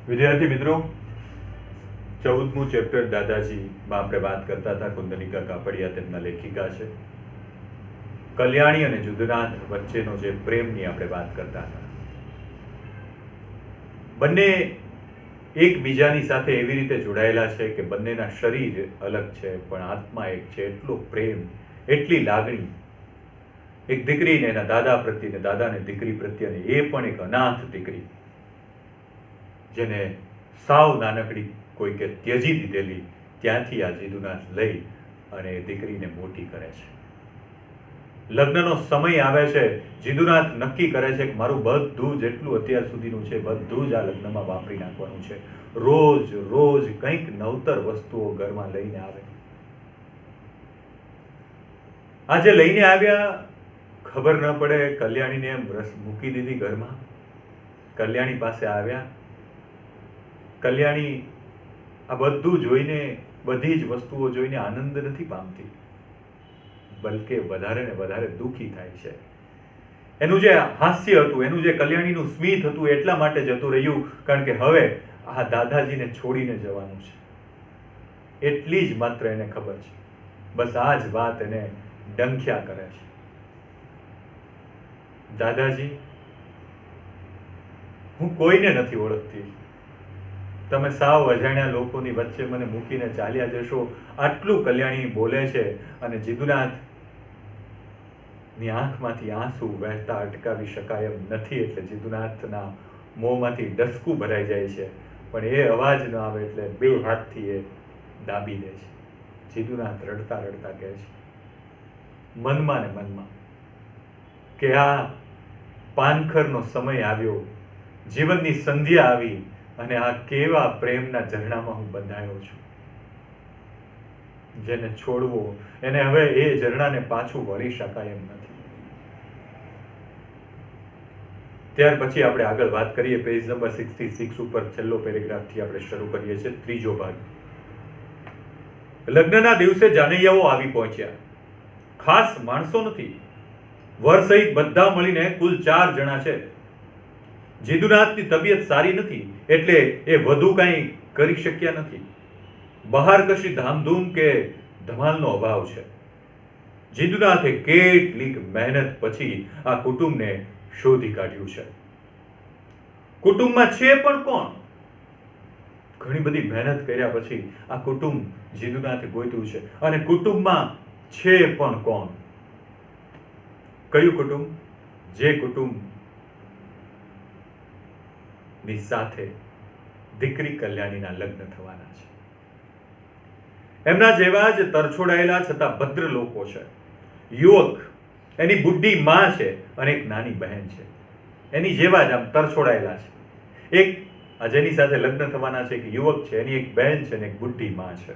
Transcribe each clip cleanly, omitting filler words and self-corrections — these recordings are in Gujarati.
વિદ્યાર્થી મિત્રો, 14મું ચેપ્ટર દાદાજીમાં આપણે વાત કરતા હતા. કુંદનિકા કાપડિયા તેમના લેખિકા છે. કલ્યાણી અને જુદનાથ વચ્ચેનો જે પ્રેમની આપણે વાત કરતા હતા. બંને એકબીજાની સાથે એવી રીતે જોડાયેલા છે કે બંનેના શરીર અલગ છે પણ આત્મા એક છે. એટલો પ્રેમ, એટલી લાગણી, એક દીકરીને એના દાદા પ્રત્યે, દાદાને દીકરી પ્રત્યે, એ પણ એક અનાથ દીકરી જેને સાવ નાનકડી કોઈકે ત્યજી દીધેલી, ત્યાંથી આ જીદુનાથ લઈ અને દીકરીને મોટી કરે છે. લગ્નનો સમય આવે છે, જીદુનાથ નક્કી કરે છે કે મારું બધું જેટલું અત્યાર સુધીનું છે બધું જ આ લગ્નમાં વાપરી નાખવાનું છે. રોજ રોજ કંઈક નવતર વસ્તુઓ ઘરમાં લઈને આવે. આજે લઈને આવ્યા, ખબર ન પડે, કલ્યાણીને એમ મૂકી દીધી ઘરમાં. કલ્યાણી પાસે આવ્યા. કલ્યાણી આ બધું જોઈને, બધી જ વસ્તુઓ જોઈને આનંદ નથી પામતી, બલકે વધારે ને વધારે દુઃખી થાય છે. એનું જે હાસ્ય હતું, એનું જે કલ્યાણીનું સ્મિત હતું, એટલા માટે જતું રહ્યું કારણ કે હવે આ દાદાજીને છોડીને જવાનું છે. એટલી જ માત્ર એને ખબર છે. બસ આ જ વાત એને ડંખ્યા કરે છે. દાદાજી, હું કોઈને નથી ઓળખતી, તમે સાવ અજાણ્યા લોકોની વચ્ચે મને મૂકીને ચાલ્યા જશો, આટલું કલ્યાણી બોલે છે. અને જીદુનાથ ની આંખમાંથી આંસુ વહેતા અટકાવી શકાય એમ નથી, એટલે જીદુનાથના મોંમાંથી ડસકું ભરાઈ જાય છે. પણ એ અવાજ ન આવે એટલે બે હાથથી એ દાબી દે છે. જીદુનાથ રડતા રડતા કહે છે મનમાં ને મનમાં કે આ પાનખરનો સમય આવ્યો, જીવનની સંધ્યા આવી અને આ કેવા પ્રેમના ઝરણામાં હું બંધાયો છું. જેને છોડવો, એને હવે એ ઝરણાને પાછું વળી શકાય એમ નથી. ત્યાર પછી આપણે આગળ વાત કરીએ. પેજ નંબર 66 ઉપર છેલ્લો પેરેગ્રાફથી આપણે શરૂ કરીએ છીએ, ત્રીજો ભાગ. લગ્નના દિવસે જાનૈયાઓ આવી પહોંચ્યા. ખાસ માણસો નથી, વર સહિત બધા મળીને કુલ 4 જણા છે. જીદુનાથની તબિયત સારી નથી એટલે એ વધુ કાંઈ કરી શક્યા નથી. બહાર કશી ધામધૂમ કે ધમાલનો અભાવ છે. જીદુનાથે કેટલીક મહેનત પછી આ કુટુંબને શોધી કાઢ્યું છે. કુટુંબમાં છે પણ કોણ? ઘણી બધી મહેનત કર્યા પછી આ કુટુંબ જીદુનાથે ગોત્યું છે. અને કુટુંબમાં છે પણ કોણ? કયું કુટુંબ? જે કુટુંબ ની સાથે દીકરી કલ્યાણીના લગ્ન થવાના છે. એમના જેવા જ તરછોડાયેલા છતાં ભદ્ર લોકો છે. યુવક, એની બુઢી માં છે અને એક નાની બહેન છે. એની જેવા જ આમ તરછોડાયેલા છે. એક જેની સાથે લગ્ન થવાના છે, એક યુવક છે, એની એક બહેન છે અને એક બુઢી માં છે.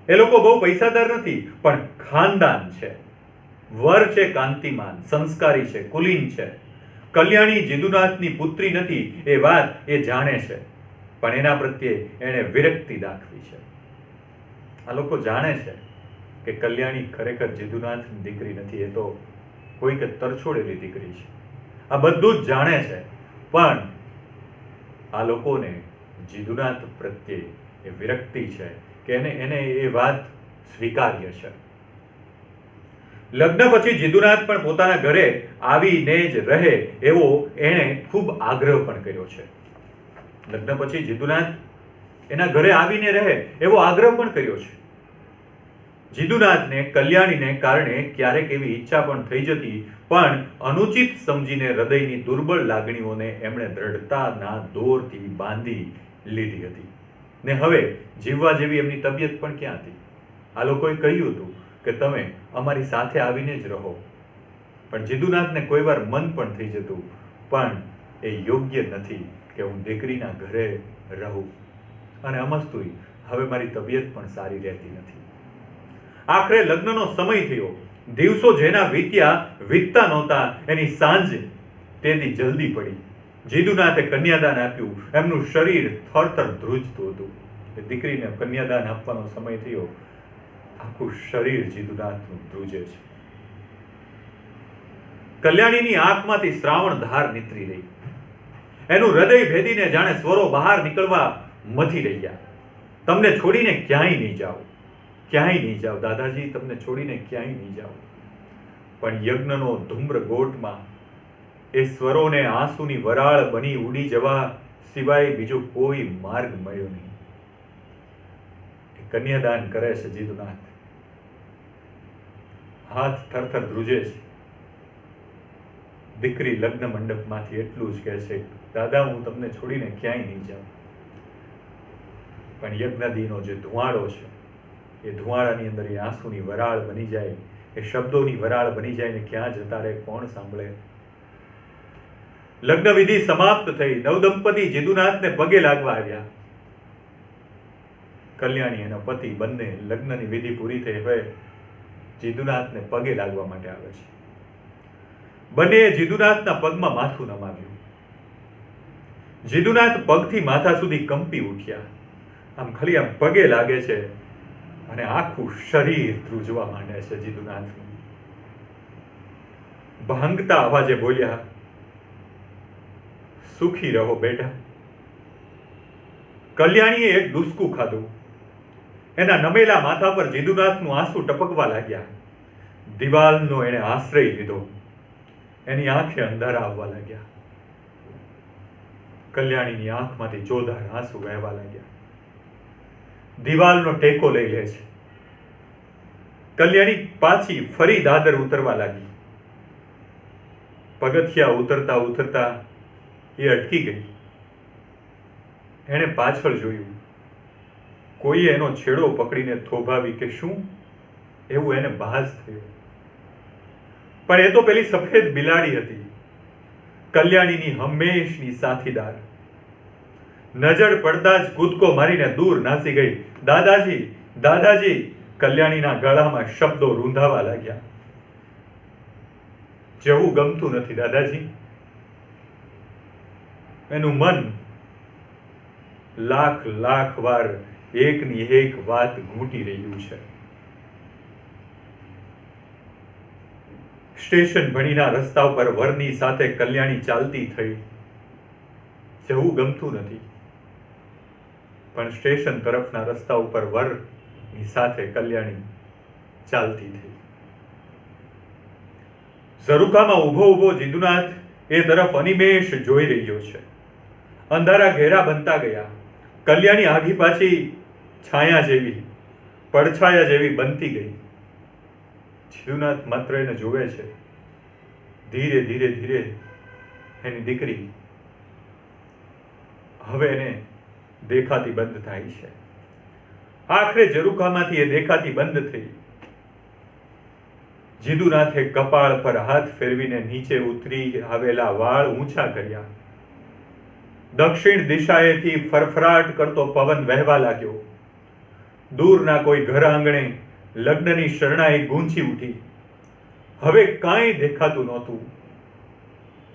એ લોકો બહુ પૈસાદાર નથી પણ ખાનદાન છે. વર છે કાંતિમાન, સંસ્કારી છે, કુલીન છે. કલ્યાણી જીદુનાથની પુત્રી નથી એ વાત એ જાણે છે, પણ એના પ્રત્યે એણે વિરક્તિ દાખવી છે. આ લોકો જાણે છે કે કલ્યાણી ખરેખર જીદુનાથની દીકરી નથી, એ તો કોઈક તરછોડેલી દીકરી છે. આ બધું જ જાણે છે, પણ આ લોકોને જીદુનાથ પ્રત્યે એ વિરક્તિ છે કે એને એ વાત સ્વીકાર્ય છે. લગ્ન પછી જીદુનાથ પણ પોતાના ઘરે આવીને જ રહે એવો એણે ખૂબ આગ્રહ પણ કર્યો છે. લગ્ન પછી જીદુનાથ એના ઘરે આવીને રહે એવો આગ્રહ પણ કર્યો છે. જીદુનાથને કલ્યાણીને કારણે ક્યારેક એવી ઈચ્છા પણ થઈ જતી, પણ અનુચિત સમજીને હૃદયની દુર્બળ લાગણીઓને એમણે દ્રઢતાના દોરથી બાંધી લીધી હતી. ને હવે જીવવા જેવી એમની તબિયત પણ ક્યાં હતી? આ લોકોએ કહ્યું હતું કે તમે અમારી સાથે આવીને જ રહો, પણ જીદુનાથને કોઈ વાર મન પણ થઈ જતું, પણ એ યોગ્ય નથી કે હું દીકરીના ઘરે રહું, અને અમસ્તુય હવે મારી તબિયત પણ સારી રહેતી નથી. આખરે લગ્નનો સમય થયો. દિવસો જેના વીતતા નહોતા એની સાંજ તેની જલ્દી પડી. જીદુનાથે કન્યાદાન આપ્યું. એમનું શરીર થરથર ધ્રુજતું હતું. દીકરીને કન્યાદાન આપવાનો સમય થયો, આખું શરીર જીદુનાથનું ધ્રુજે છે. કલ્યાણીની આંખમાંથી શ્રાવણ ધાર નીતરી રહી. એનું હૃદય ભેદીને જાણે સ્વરો બહાર નીકળવા મથી રહ્યા. તમને છોડીને ક્યાંય નહીં જાઓ, ક્યાંય નહીં જાઓ દાદાજી, તમને છોડીને ક્યાંય નહીં જાઓ. પણ યજ્ઞનો ધૂમ્ર ગોટમાં એ સ્વરોને આંસુની વરાળ બની ઉડી જવા સિવાય બીજો કોઈ માર્ગ મળ્યો નહીં. કન્યાદાન કરે છે જીતુનાથ. હાથ થરથર ધ્રુજે છે. દીકરી લગ્ન મંડપમાંથી એટલું જ કહે છે, દાદા હું તમને છોડીને ક્યાંય નહીં જાઉં. પણ યજ્ઞદીનો જે ધુવાડો છે એ ધુવાડાની અંદર એ આંસુની વરાળ બની જાય, એ શબ્દોની વરાળ બની જાય ને ક્યાં જતા રહે કોણ સાંભળે. લગ્ન વિધિ સમાપ્ત થઈ. નવદંપતિ જીતુનાથને પગે લાગવા આવ્યા. કલ્યાણી એના પતિ બંને લગ્નની વિધિ પૂરી થઈ હવે જીતુનાથને પગે લાગવા માટે આવે છે. બંને જીતુનાથના પગમાં માથું નમાવ્યું. જીતુનાથ પગથી માથા સુધી કંપી ઉઠ્યા. આમ ખાલી આમ પગે લાગે છે અને આખું શરીર ધ્રુજવા માંડે છે જીતુનાથનું. ભાંગતા અવાજે બોલ્યા, સુખી રહો બેટા. કલ્યાણીએ એક ડૂસકું ખાધું. એના નમેલા માથા પર જીતુનાથનું આંસુ ટપકવા લાગ્યા. દિવાલનો એણે આશ્રય લીધો. એની આંખે અંધારા આવવા લાગ્યા. કલ્યાણીની આંખમાંથી જોરદાર આંસુ વહેવા લાગ્યા. દિવાલનો ટેકો લઈ લે છે. કલ્યાણી પાછી ફરી દાદર ઉતરવા લાગી. પગથિયા ઉતરતા ઉતરતા એ અટકી ગઈ. એણે પાછળ જોયું. કોઈએ એનો છેડો પકડીને થોભાવી કે શું, એવું એને ભાસ થયો. પણ એ તો પેલી સફેદ બિલાડી હતી, કલ્યાણીની હંમેશની સાથીદાર. નજર પડતા જ કૂદકો મારીને દૂર નાસી ગઈ. દાદાજી, દાદાજી. કલ્યાણીના ગળામાં શબ્દો રૂંધાવા લાગ્યા. જવું ગમતું નથી દાદાજી. એનું મન લાખ લાખ વાર એકની એક વાત ઘૂંટી રહ્યું છે. સ્ટેશન ભણીના રસ્તા ઉપર વરની સાથે કલ્યાણી ચાલતી થઈ. જવું ગમતું નથી, પણ સ્ટેશન તરફના રસ્તા ઉપર વરની સાથે કલ્યાણી ચાલતી થઈ. ઝરૂખામાં ઊભો ઊભો જીતુનાથ એ તરફ અનિમેષ જોઈ રહ્યો છે. અંધારા ઘેરા બનતા ગયા. કલ્યાણી આઘી પાછી છાયા જેવી, પડછાયા જેવી બનતી ગઈ. જીતુનાથ માત્ર એને જોવે છે. ધીરે ધીરે ધીરે એની દીકરી હવે એને દેખાતી બંધ થાય છે. આખરે ઝરૂખામાંથી એ દેખાતી બંધ થઈ. જીતુનાથે કપાળ પર હાથ ફેરવીને નીચે ઉતરી આવેલા વાળ ઊંચા કર્યા. દક્ષિણ દિશાએથી ફરફરાટ કરતો પવન વહેવા લાગ્યો. દૂરના કોઈ ઘર આંગણે લગ્નની શરણાઈ ગૂંચી ઉઠી. હવે કાંઈ દેખાતું નહોતું.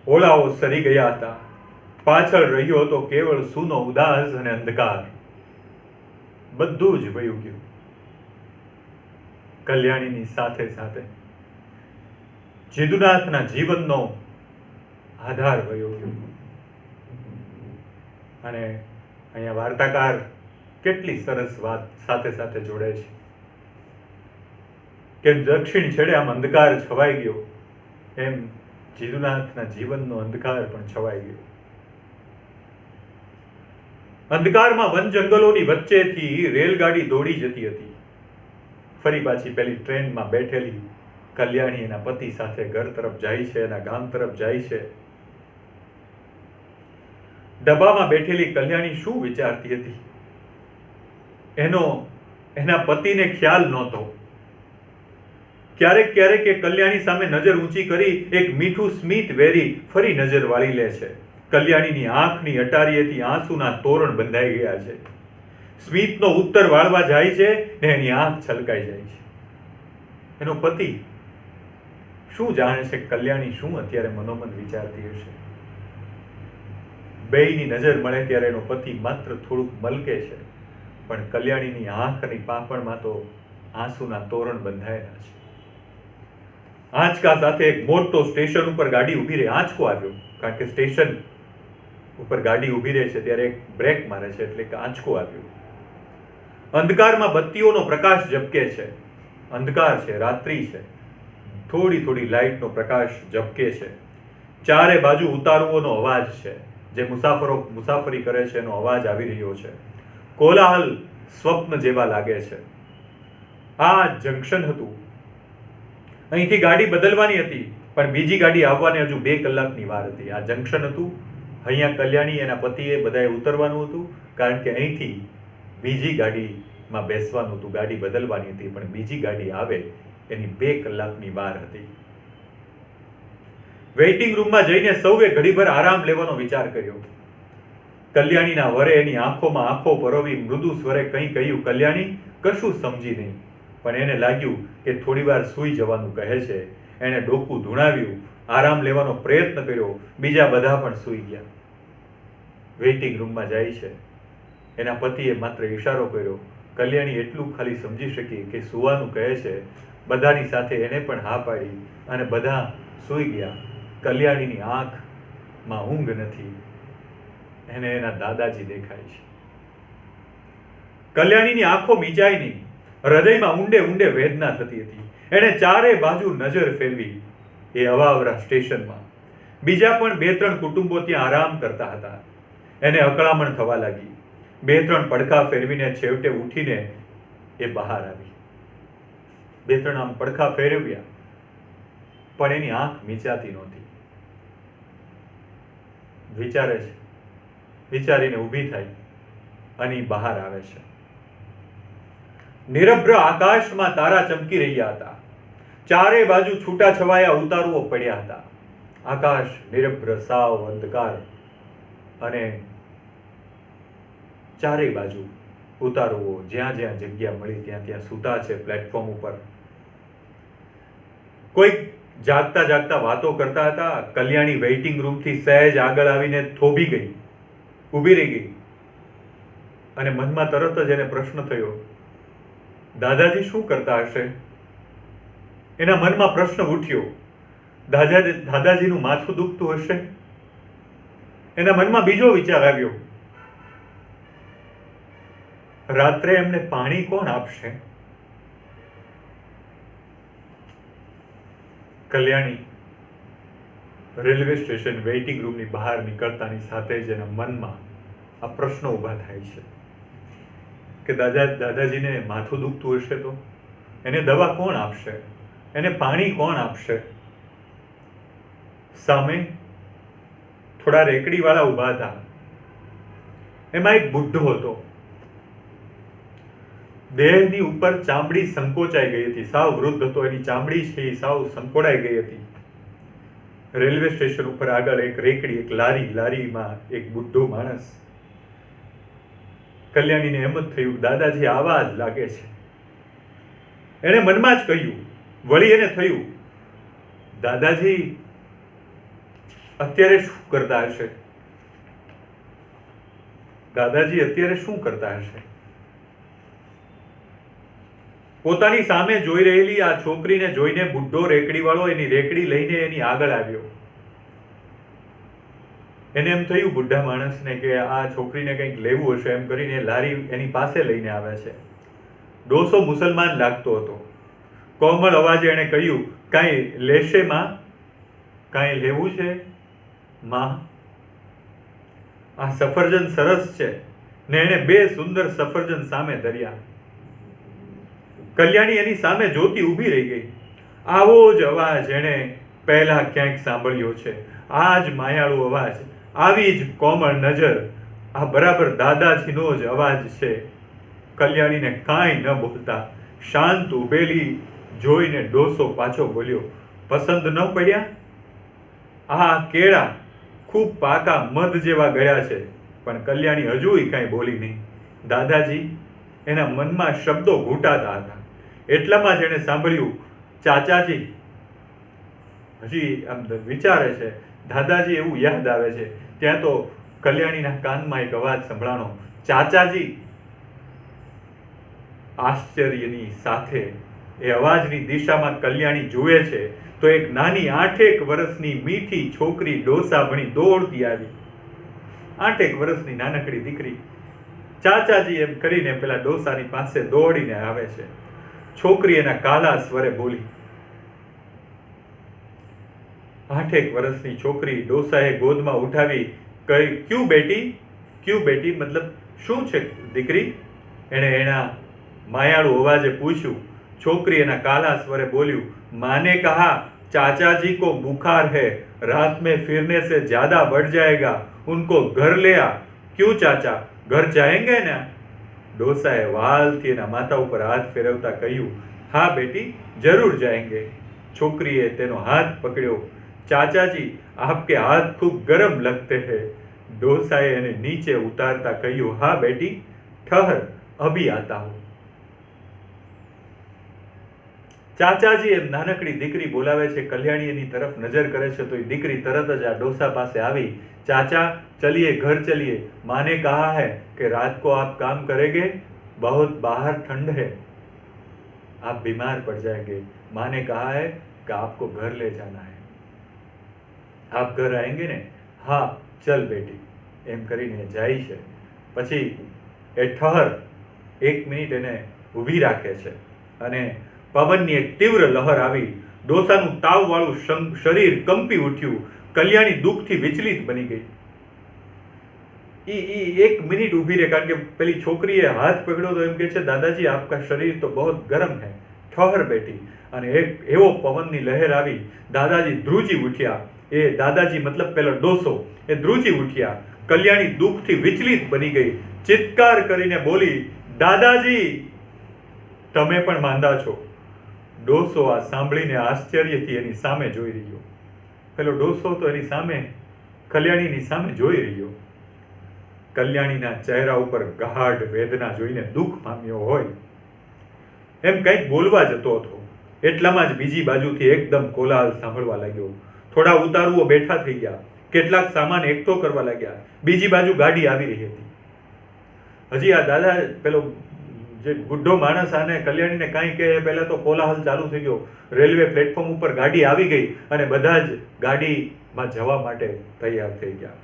ઓળાઓ સરી ગયા હતા. પાછળ રહ્યો હતો કેવળ સૂનો ઉદાસ અને અંધકાર. બધું જ વયું ગયું. કલ્યાણીની સાથે સાથે જીતુનાથના જીવનનો આધાર વયો ગયો. અને અહીંયા વાર્તાકાર કેટલી સરસ વાત સાથે સાથે જોડે છે કે દક્ષિણ છેડે આમ અંધકાર છવાઈ ગયો, એમ જીતુનાથના જીવનનો અંધકાર પણ છવાઈ ગયો. અંધકારમાં વન જંગલોની વચ્ચેથી રેલગાડી દોડી જતી હતી. ફરી પાછી પેલી ટ્રેનમાં બેઠેલી કલ્યાણી એના પતિ સાથે ઘર તરફ જાય છે, એના ગામ તરફ જાય છે. ડબ્બામાં બેઠેલી કલ્યાણી શું વિચારતી હતી એના પતિને ખ્યાલ નહોતો. ક્યારેક ક્યારેક એ કલ્યાણી સામે નજર ઊંચી કરી એક મીઠું સ્મિત વેરી ફરી નજર વાળી લે છે. કલ્યાણીની આંખની અટારીએથી આંસુના તોરણ બંધાઈ ગયા છે. સ્મિતનો ઉત્તર વાળવા જાય છે ને એની આંખ છલકાઈ જાય છે. એનો પતિ શું જાણે છે કલ્યાણી શું અત્યારે મનોમન વિચારતી હશે. બેયની નજર મળે ત્યારે એનો પતિ માત્ર થોડુંક મલકે છે, પણ કલ્યાણીની આંખની પાંપણમાં તો આંસુના તોરણ બંધાયેલા છે. આંચકા સાથે એક મોટો સ્ટેશન ઉપર ગાડી ઊભી રહી. આંચકો આવ્યો કારણ કે સ્ટેશન ઉપર ગાડી ઊભી રહે છે ત્યારે એક બ્રેક મારે છે એટલે કે આંચકો આવ્યો. અંધકારમાં બત્તીઓનો પ્રકાશ ઝબકે છે. અંધકાર છે, રાત્રિ છે, થોડી થોડી લાઇટનો પ્રકાશ ઝબકે છે. ચારે બાજુ ઉતારુઓનો અવાજ છે, જે મુસાફરો મુસાફરી કરે છે એનો અવાજ આવી રહ્યો છે. કોલાહલ સ્વપ્ન જેવા લાગે છે. આ જંકશન હતું. અહીંથી ગાડી બદલવાની હતી, પણ બીજી ગાડી આવવાની હજુ 2 કલાકની વાર હતી. આ જંકશન હતું. અહીંયા કલ્યાણી એના પતિએ બધાએ ઉતરવાનું હતું, કારણ કે અહીંથી બીજી ગાડીમાં બેસવાનું હતું. ગાડી બદલવાની હતી, પણ બીજી ગાડી આવે એની 2 કલાકની વાર હતી. વેઇટિંગ રૂમમાં જઈને સૌએ ઘડીભર આરામ લેવાનો વિચાર કર્યો. કલ્યાણીના વરે એની આંખોમાં આંખો પરોવી મૃદુ સ્વરે કંઈ કહ્યું. કલ્યાણી કશું સમજી નહીં, પણ એને લાગ્યું કે થોડીવાર સૂઈ જવાનું કહે છે. એણે ડોકું ધૂણાવ્યું, આરામ લેવાનો પ્રયત્ન કર્યો. બીજા બધા પણ સૂઈ ગયા. વેઇટિંગ રૂમમાં જાય છે. એના પતિએ માત્ર ઇશારો કર્યો. કલ્યાણી એટલું ખાલી સમજી શકી કે સૂવાનું કહે છે. બધાની સાથે એને પણ હા પાડી અને બધા સૂઈ ગયા. કલ્યાણીની આંખમાં ઊંઘ નથી. એને એના દાદાજી દેખાય છે. કલ્યાણીની આંખો મીચાઈ નહીં. હૃદયમાં ઊંડે ઊંડે વેદના થતી હતી. એણે ચારે બાજુ નજર ફેરવી. એ અવાવરા સ્ટેશનમાં બીજા પણ 2-3 કુટુંબો ત્યાં આરામ કરતા હતા. એને અકળામણ થવા લાગી. 2-3 પડખા ફેરવીને છેવટે ઉઠીને એ બહાર આવી. 2-3 આમ પડખા ફેરવ્યા, પણ એની આંખ મીચાતી નહોતી. વિચારે છે. વિચારીને ઊભી થાય અને બહાર આવે છે. નિરભ્ર આકાશમાં તારા ચમકી રહ્યા હતા. ચારે બાજુ છૂટાછવાયા ઉતારુઓ પડ્યા હતા. આકાશ નિરભ્ર, સાવ અંધકાર, અને ચારે બાજુ ઉતારુઓ જ્યાં જ્યાં જગ્યા મળી ત્યાં ત્યાં સૂતા છે પ્લેટફોર્મ ઉપર. કોઈક જાગતા જાગતા વાતો કરતા હતા. કલ્યાણી વેઇટિંગ રૂમથી સહેજ આગળ આવીને થોભી ગઈ, ઊભી રહી ગઈ, અને મનમાં તરત જ એને પ્રશ્ન થયો, દાદાજી શું કરતા હશે? એના મનમાં પ્રશ્ન ઉઠ્યો, દાદાજીનું માથું દુખતું હશે? એના મનમાં બીજો વિચાર આવ્યો, રાત્રે એમને પાણી કોણ આપશે? કલ્યાણી રેલવે સ્ટેશન વેઇટિંગ રૂમની બહાર નીકળતાની સાથે જ એના મનમાં આ પ્રશ્નો ઊભા થાય છે કે દાદાજીને માથું દુખતું હશે તો એને દવા કોણ આપશે? એને પાણી કોણ આપશે? સામે થોડા રેકડીવાળા ઊભા હતા. એમાં એક બુઢ્ઢો હતો. દેહની ઉપર ચામડી સંકોચાઈ ગઈ હતી. સાવ વૃદ્ધ હતો. એની ચામડી છે એ સાવ સંકોડાઈ ગઈ હતી. રેલવે સ્ટેશન ઉપર આગળ એક રેકડી, એક લારીમાં એક બુઢ્ઢો માણસ. કલ્યાણીને એમ જ થયું, દાદાજી આવા જ લાગે છે. એણે મનમાં જ કહ્યું. વળી એને થયું, દાદાજી અત્યારે શું કરતા હશે? દાદાજી અત્યારે શું કરતા હશે? પોતાની સામે જોઈ રહેલી આ છોકરીને જોઈને બુઢ્ઢો રેકડીવાળો એની રેકડી લઈને એની આગળ આવ્યો. એને એમ થયું બુઢા માણસને કે આ છોકરીને કંઈક લેવું હશે, એમ કરીને લારી એની પાસે લઈને આવ્યા છે. ડોસો મુસલમાન લાગતો હતો. કોમળ અવાજે એણે કહ્યું, કાંઈ લેશે માં? કાંઈ લેવું છે માં? આ સફરજન સરસ છે. ને એણે 2 સુંદર સફરજન સામે ધર્યા. કલ્યાણી એની સામે જોતી ઊભી રહી ગઈ. આવો જ અવાજ એણે પહેલા ક્યાંક સાંભળ્યો છે. આ જ માયાળુ અવાજ, આવી જ કોમળ નજર, આ બરાબર દાદાજીનો જ અવાજ છે. કલ્યાણીને કાંઈ ન બોલતા શાંત ઊભેલી જોઈને ડોસો પાછો બોલ્યો, પસંદ ન પડ્યા? આ કેળા ખૂબ પાકા મધ જેવા ગયા છે. પણ કલ્યાણી હજુય કાંઈ બોલી નહીં. દાદાજી, એના મનમાં શબ્દો ઘૂંટાતા હતા. એટલામાં જ એણે સાંભળ્યું, ચાચાજી. હજી આમ વિચારે છે, દાદાજી એવું યાદ આવે છે. ત્યાં તો કલ્યાણીના કાનમાં એક અવાજ સંભળાણો, ચાચાજી. આશ્ચર્યની સાથે એ અવાજની દિશામાં કલ્યાણી જુએ છે તો એક નાની 8 વર્ષની મીઠી છોકરી ડોસા ભણી દોડતી આવી. 8 વર્ષની નાનકડી દીકરી ચાચાજી એમ કરીને પેલા ડોસાની પાસે દોડીને આવે છે. છોકરી એના કાલા સ્વરે બોલી. 8 વર્ષની છોકરી ડોસાએ ગોદમાં ઉઠાવી કહી, ક્યું બેટી મતલબ શું છે દીકરી? એણે એના માયાળુ અવાજે પૂછ્યું. છોકરી એના કાલા સ્વરે બોલ્યું, માને કહા चाचा जी को बुखार है, रात में फिरने से ज्यादा बढ़ जाएगा, उनको घर ले आ. क्यों चाचा, घर जाएंगे ना? डोसाए वालથી એના માથા ઉપર હાથ ફેરવતા કહ્યું, હા બેટી જરૂર જાएंगे. છોકરીએ તેનો હાથ પકડ્યો. ચાચાજી आपके हाथ खूब गरम लगते हैं. ડોસાએ એને નીચે ઉતારતા કહ્યું, હા બેટી ઠહર અભી આતા હું. ચાચાજી એમ નાનકડી દીકરી બોલાવે છે. કલ્યાણી એની તરફ નજર કરે છે તો એ દીકરી તરત જ આ ડોસા પાસે આવી. ચાચા ચલિए घर चलिए, माँ ने कहा है कि रात को आप काम करेंगे, बहुत बाहर ठंड है, आप बीमार पड़ जाएंगे. माँ ने कहा है कि आपको घर ले जाना है, आप घर आएंगे ने? हाँ चल बेटी એમ કરીને જાય છે. પછી એ ઠહર 1 મિનિટ એને ઊભી રાખે છે અને પવનની એક તીવ્ર લહેર આવી. ડોસાનું તાવવાળું શરીર કંપી ઉઠ્યું. કલ્યાણી દુઃખથી વિચલિત બની ગઈ. ઈ 1 મિનિટ ઊભી રહે કારણ કે પેલી છોકરીએ હાથ પકડ્યો તો એમ કહે છે, દાદાજી આપકા શરીર તો બહુ ગરમ હૈ, ઠહર બેટી. અને એક એવો પવનની લહેર આવી. દાદાજી ધ્રુજી ઉઠ્યા. એ દાદાજી મતલબ પેલો ડોસો એ ધ્રુજી ઉઠ્યા. કલ્યાણી દુઃખથી વિચલિત બની ગઈ. ચિત્કાર કરીને બોલી, દાદાજી તમે પણ માંદા છો. ડોસો આ સાંભળીને આશ્ચર્યથી એની સામે જોઈ રહ્યો. પેલો ડોસો તો એની સામે કલ્યાણીની સામે જોઈ રહ્યો. કલ્યાણીના ચહેરા ઉપર ગાઢ વેદના જોઈને દુઃખ પામ્યો હોય એમ કંઈક બોલવા જતો હતો. એટલામાં જ બીજી બાજુથી એકદમ કોલાહલ સાંભળવા લાગ્યો. થોડા ઉતારુઓ બેઠા થઈ ગયા. કેટલાક સામાન એકઠો કરવા લાગ્યા. બીજી બાજુ ગાડી આવી રહી હતી. હજી આ દાદા પેલો જે ગુડ્ઢો માણસ આને કલ્યાણીને કાંઈ કહે પહેલા તો કોલાહલ ચાલુ થઈ ગયો. રેલવે પ્લેટફોર્મ ઉપર ગાડી આવી ગઈ અને બધા જ ગાડીમાં જવા માટે તૈયાર થઈ ગયા.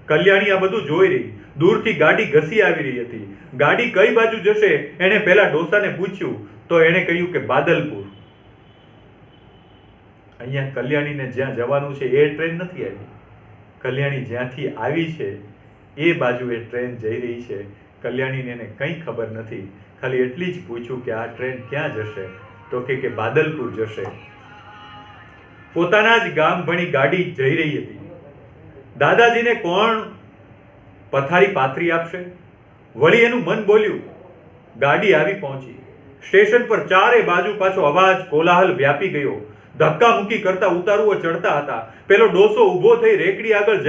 કલ્યાણી આ બધું જોઈ રહી. દૂરથી ગાડી ઘસી આવી રહી હતી. ગાડી કઈ બાજુ જશે એણે પહેલા ડોસાને પૂછ્યું તો એણે કહ્યું કે બાદલપુર. અહીંયા કલ્યાણીને જ્યાં જવાનું છે એ ટ્રેન નથી આવી. કલ્યાણી જ્યાંથી આવી છે એ બાજુ એ ટ્રેન જઈ રહી છે. કલ્યાણીને એને કંઈ ખબર નથી. ખાલી એટલી જ પૂછ્યું કે આ ટ્રેન ક્યાં જશે તો કે બાદલપુર જશે. પોતાના જ ગામ ભણી ગાડી જઈ રહી હતી. દાદાજીને કોણ પથારી પાથરી આપશે? વળી એનું મન બોલ્યું. ગાડી આવી પહોંચી. સ્ટેશન પર ચારે બાજુ પાછો અવાજ કોલાહલ વ્યાપી ગયો. ધક્કા મૂકી કરતા ઉતારુઓ ચડતા હતા. પેલો ડોસો ઊભો થઈ રેકડી આગળ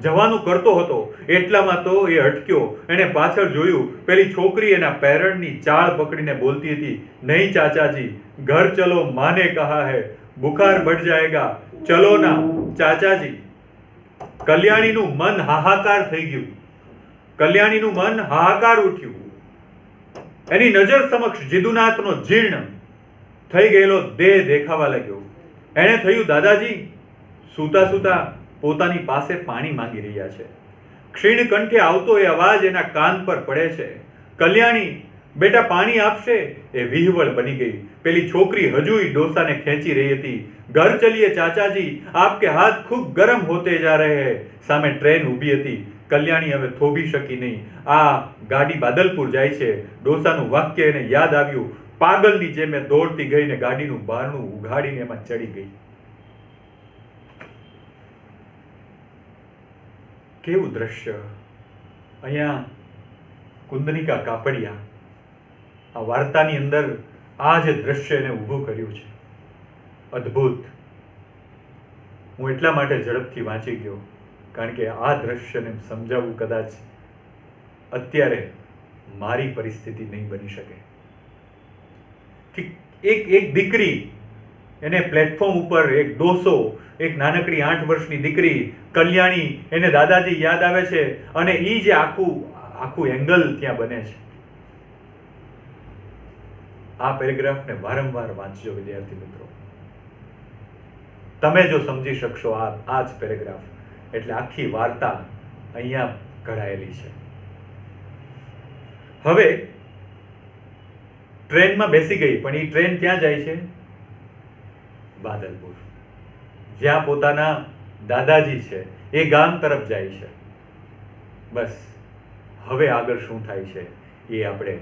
જવાનું કરતો હતો. એટલામાં તો એ અટક્યો. એણે પાછળ જોયું. પેલી છોકરી એના પેરણની ચાળ પકડીને બોલતી હતી, નહીં ચાચાજી ઘર ચલો, માને કહા હૈ, બુખાર बढ़ जाएगा, ચલો ના ચાચાજી. કલ્યાણીનું મન હાહાકાર થઈ ગયું. કલ્યાણીનું મન હાહાકાર ઉઠ્યું. એની નજર સમક્ષ જીદુનાથનો જીર્ણ થઈ ગયેલો દેહ દેખાવા લાગ્યો. એણે થયું, દાદાજી સૂતા સૂતા પોતાની પાસે પાણી માંગી રહ્યા છે. ક્ષીણ કંઠે આવતો એ અવાજ એના કાન પર પડે છે. કલ્યાણી બેટા પાણી આપશે? એ વિહવળ બની ગઈ. પેલી છોકરી હજુય ડોસાને ખેંચી રહી હતી. ઘર ચલીએ ચાચાજી, આપકે હાથ ખૂબ ગરમ હોતે જા રહે હૈ. સામે ટ્રેન ઊભી હતી. કલ્યાણી હવે થોભી શકી નહીં. આ ગાડી બાદલપુર જાય છે. ડોસાનું વાક્ય એને યાદ આવ્યું. પાગલની જેમ એ દોડતી ગઈને ગાડીનું બારણું ઉઘાડીને એમાં ચડી ગઈ. કેવું દ્રશ્ય! અહીંયા કુંદનિકા કાપડિયા આ વાર્તાની અંદર આ જે દ્રશ્ય એને ઊભું કર્યું છે, અદ્ભુત. હું એટલા માટે ઝડપથી વાંચી ગયો કારણ કે આ દ્રશ્યને સમજાવવું કદાચ અત્યારે મારી પરિસ્થિતિ નહીં બની શકે. એક દીકરી, એને પ્લેટફોર્મ ઉપર એક ડોસો, એક નાનકડી 8 વર્ષની દીકરી કલ્યાણી, એને દાદાજી યાદ આવે છે અને એ જે આખું એંગલ ત્યાં બને છે. આ પેરેગ્રાફને વારંવાર વાંચજો વિદ્યાર્થી મિત્રો. તમે જો સમજી શકશો આ જ પેરેગ્રાફ એટલે આખી વાર્તા અહીંયા ઘડાયેલી છે. હવે ટ્રેનમાં બેસી ગઈ, પણ એ ટ્રેન ક્યાં જાય છે? બાદલપુર, જ્યાં પોતાના દાદાજી છે એ ગામ તરફ જાય છે. બસ હવે આગળ શું થાય છે એ આપણે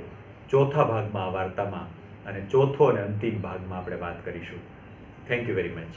ચોથા ભાગમાં આ વાર્તામાં અને ચોથો અને અંતિમ ભાગમાં આપણે વાત કરીશું. Thank you very much.